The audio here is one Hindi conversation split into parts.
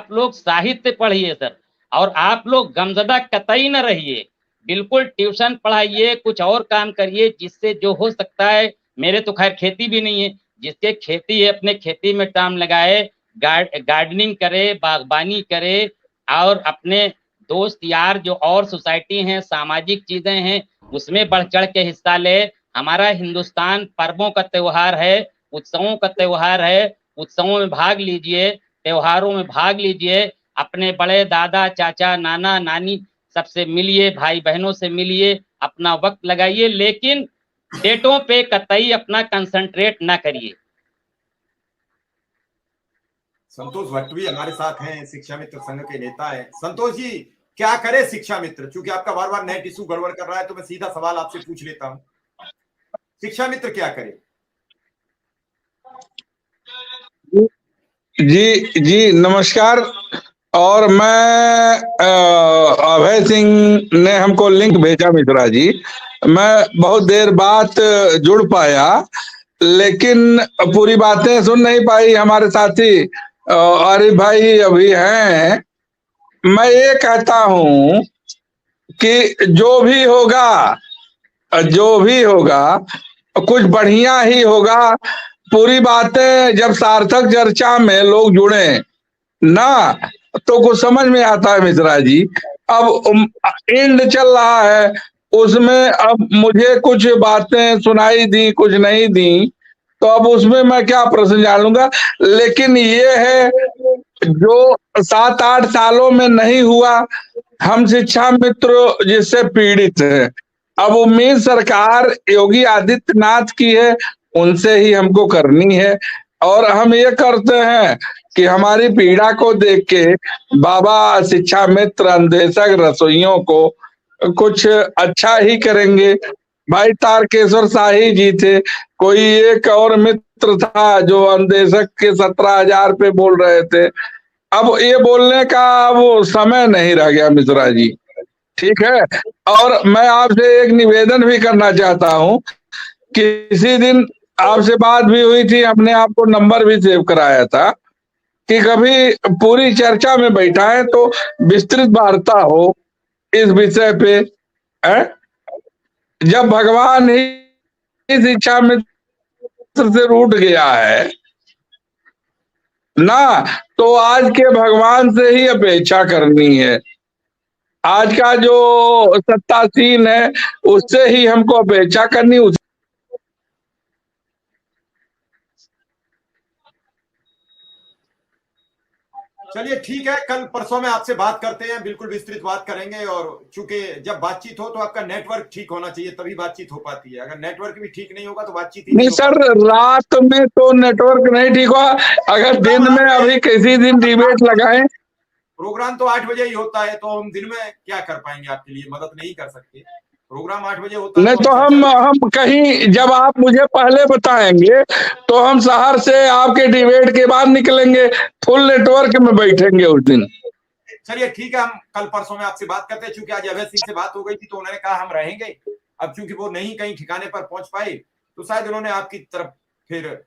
आप लोग साहित्य पढ़िए सर, और आप लोग गमजदा कतई न रहिए, बिल्कुल ट्यूशन पढ़ाइए, कुछ और काम करिए जिससे जो हो सकता है। मेरे तो खैर खेती भी नहीं है, जिसके खेती है अपने खेती में टाइम लगाए, गार्डनिंग करे, बागबानी करे, और अपने दोस्त यार जो और सोसाइटी हैं, सामाजिक चीजें हैं, उसमें बढ़ चढ़ के हिस्सा ले। हमारा हिंदुस्तान पर्वों का त्योहार है, उत्सवों का त्योहार है, उत्सवों में भाग लीजिए, त्योहारों में भाग लीजिए, अपने बड़े दादा चाचा नाना नानी सबसे मिलिए, भाई बहनों से मिलिए, अपना वक्त लगाइए, लेकिन डेटों पे कतई अपना कंसंट्रेट ना करिए। संतोष भट्ट भी हमारे साथ हैं, शिक्षा मित्र संघ के नेता हैं। संतोष जी, क्या करे शिक्षा मित्र? क्योंकि आपका बार बार नेट इशू गड़बड़ कर रहा है, तो मैं सीधा सवाल आपसे पूछ लेता हूं, शिक्षा मित्र क्या करे? जी जी नमस्कार। और मैं अभय सिंह ने हमको लिंक भेजा मिश्रा जी, मैं बहुत देर बाद जुड़ पाया, लेकिन पूरी बातें सुन नहीं पाई। हमारे साथी आरिफ भाई अभी हैं। मैं ये कहता हूं कि जो भी होगा कुछ बढ़िया ही होगा। पूरी बातें जब सार्थक चर्चा में लोग जुड़े ना, तो कुछ समझ में आता है मिश्रा जी। अब एंड चल रहा है, उसमें अब मुझे कुछ बातें सुनाई दी, कुछ नहीं दी, तो अब उसमें मैं क्या प्रश्न डालूंगा। लेकिन ये है, जो 7-8 सालों में नहीं हुआ, हम शिक्षा मित्र जिससे पीड़ित है। अब उम्मीद सरकार योगी आदित्यनाथ की है, उनसे ही हमको करनी है। और हम ये करते हैं कि हमारी पीड़ा को देख के बाबा शिक्षा मित्र अन्वेषक रसोइयों को कुछ अच्छा ही करेंगे। भाई तारकेश्वर शाही जी थे, कोई एक और मित्र था जो अन्वेषक के 17,000 पे बोल रहे थे। अब ये बोलने का वो समय नहीं रह गया मिश्रा जी, ठीक है। और मैं आपसे एक निवेदन भी करना चाहता हूँ, किसी दिन आपसे बात भी हुई थी, हमने आपको नंबर भी सेव कराया था, कि कभी पूरी चर्चा में बैठाएं तो विस्तृत वार्ता हो इस विषय पे। जब भगवान ही शिक्षा मित्र से रूठ गया है ना, तो आज के भगवान से ही अपेक्षा करनी है। आज का जो सत्तासीन है उससे ही हमको अपेक्षा करनी। चलिए ठीक है, कल परसों में आपसे बात करते हैं, बिल्कुल विस्तृत बात करेंगे। और चूंकि जब बातचीत हो तो आपका नेटवर्क ठीक होना चाहिए, तभी बातचीत हो पाती है। अगर नेटवर्क भी ठीक नहीं होगा तो बातचीत ही नहीं सर, रात में तो नेटवर्क नहीं ठीक हुआ। अगर दिन में अभी किसी दिन डिबेट लगाएं, प्रोग्राम तो 8 बजे ही होता है, तो हम दिन में क्या कर पाएंगे? आपके लिए मदद नहीं कर सकते। प्रोग्राम 8 बजे होता है। नहीं तो हम कहीं, जब आप मुझे पहले बताएंगे तो हम शहर से आपके डिबेट के बाद निकलेंगे, फुल नेटवर्क में बैठेंगे उस दिन। चलिए ठीक है, हम कल परसों में आपसे बात करते हैं। चूंकि आज अभय सिंह से बात हो गई थी तो उन्होंने कहा हम रहेंगे। अब चूंकि वो नहीं कहीं ठिकाने पर पहुंच पाए, तो शायद उन्होंने आपकी तरफ फिर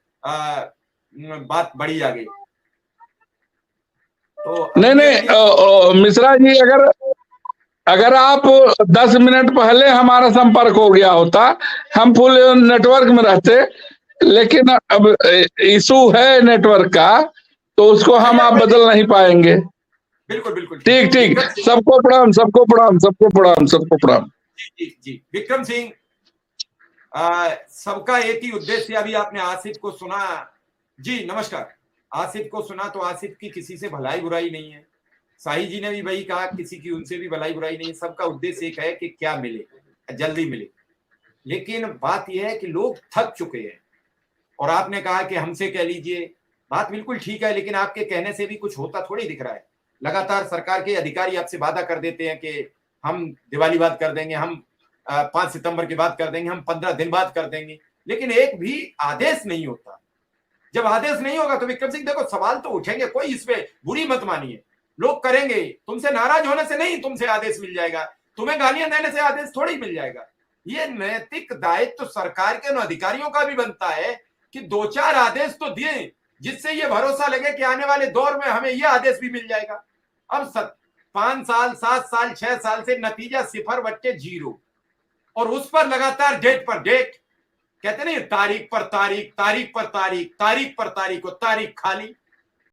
बात बढ़ी आ गई। तो नहीं मिश्रा जी, अगर आप 10 मिनट पहले हमारा संपर्क हो गया होता, हम फुल नेटवर्क में रहते। लेकिन अब इशू है नेटवर्क का, तो उसको हम आप बदल नहीं पाएंगे। बिल्कुल बिल्कुल ठीक। सबको प्रणाम, सबको प्रणाम, सबको प्रणाम, सबको प्रणाम। जी विक्रम सिंह, सबका एक ही उद्देश्य। अभी आपने आसिफ को सुना। जी नमस्कार। आसिफ को सुना तो आसिफ की किसी से भलाई बुराई नहीं है। शाही जी ने भी वही कहा, किसी की उनसे भी भलाई बुराई नहीं है। सबका उद्देश्य एक है कि क्या मिले, जल्दी मिले। लेकिन बात यह है कि लोग थक चुके हैं। और आपने कहा कि हमसे कह लीजिए, बात बिल्कुल ठीक है, लेकिन आपके कहने से भी कुछ होता थोड़ी दिख रहा है। लगातार सरकार के अधिकारी आपसे वादा कर देते हैं कि हम दिवाली बाद कर देंगे, हम 5 सितंबर के बाद कर देंगे, हम 15 दिन बाद कर देंगे, लेकिन एक भी आदेश नहीं होता। जब आदेश नहीं होगा तो विक्रम सिंह देखो, सवाल तो उठेंगे, कोई इसमें बुरी मत मानिए। लोग करेंगे, तुमसे नाराज होने से नहीं तुमसे आदेश मिल जाएगा, तुम्हें गालियां देने से आदेश थोड़ी मिल जाएगा। ये नैतिक दायित्व तो सरकार के अधिकारियों का भी बनता है कि 2-4 आदेश तो दिए, जिससे ये भरोसा लगे कि आने वाले दौर में हमें यह आदेश भी मिल जाएगा। अब 5 साल 7 साल 6 साल से नतीजा 0/0 और उस पर लगातार डेट पर डेट, कहते नहीं तारीख पर तारीख, तारीख पर तारीख, तारीख पर तारीख और तारीख खाली।